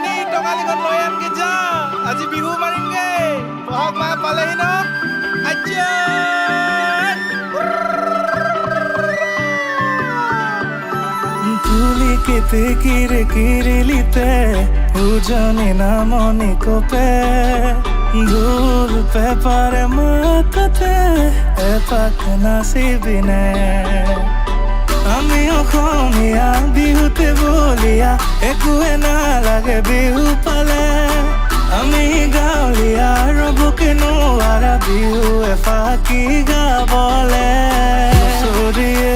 ছোৱালী টকালিখন লৈ আনকে যা আজি বিহু মাৰিমগে বহাগ মাহ পালেহি ন আজ্জা তুলি কেতে কিরে কিরিলিতে উজানি না মনি কোপে ধুল পেপারে মাথাতে এপাক নাচিবিনে আমি অসমীয়া বিহুতে বলিয়া একোৱে নালাগে বিহু পালে আমি গাঁৱলীয়া ৰবকে নোৱাৰা বিহু এফাকি গাবলে চৰিয়ে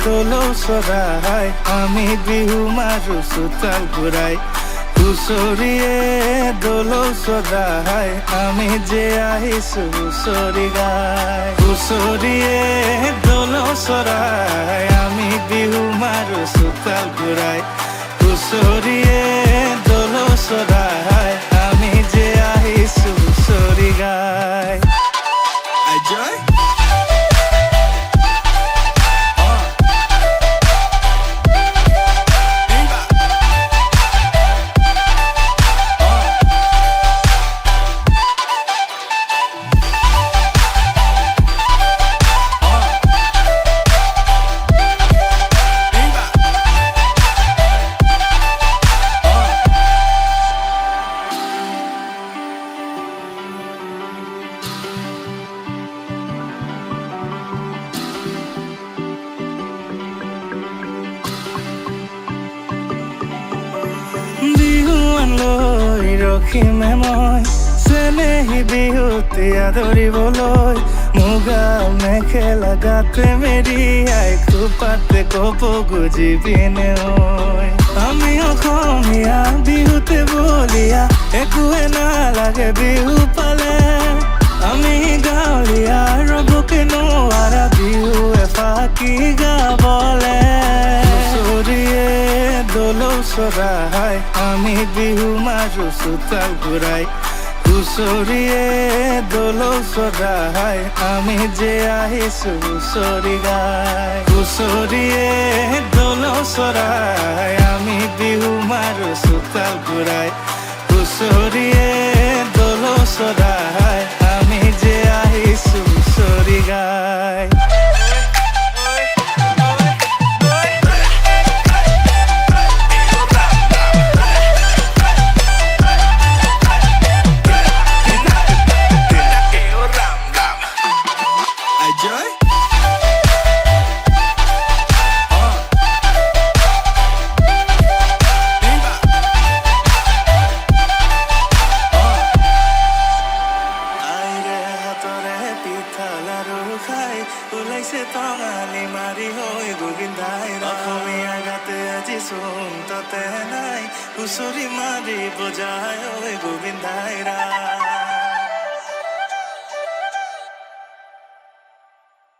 দলৌ চৰাই আমি বিহু মাৰো চোতাল ঘূৰাই হুঁচৰিয়ে দলৌ চৰাই আমি যে আহিছো হুঁচৰি গাই হুঁচৰিয়ে দলৌ চৰাই আমি বিহু মাৰো চোতাল ঘূৰাই হুঁচৰিয়ে দলৌ চৰাই আমি যে আহিছো হুঁচৰি গাই আজ্জা বিহুৱান লৈ ৰখিমে মই চেনেহী বিহুতে আদৰিবলৈ মুগা মেখেলা গাতে মেৰিয়াই খোপাতে কপ গুজি পিনে আমি অসমীয়া বিহুতে বলিয়া একোৱে নালাগে বিহু পালে আমি গাঁৱলীয়া ৰবকে নোৱাৰা বিহু এফাকি গাবলে চৰিয়ে দলৌ চৰাই আমি বিহু মাৰো চোতাল ঘূৰাই হুঁচৰিয়ে দলৌ চৰাই আমি যে আহিছো হুঁচৰি গাই হুঁচৰিয়ে দলৌ চৰাই আমি বিহু মাৰো চোতাল ঘূৰাই হুঁচৰিয়ে দলৌ চৰাই আমি যে আহিছো হুঁচৰি গাই ওলাইছে টঙালি মাৰি হৈ গোবিন্দাই অসমীয়া গাতে আজি চোন তাতে নাই হুঁচৰি মাৰি বজাই হৈ গোবিন্দাই ৰা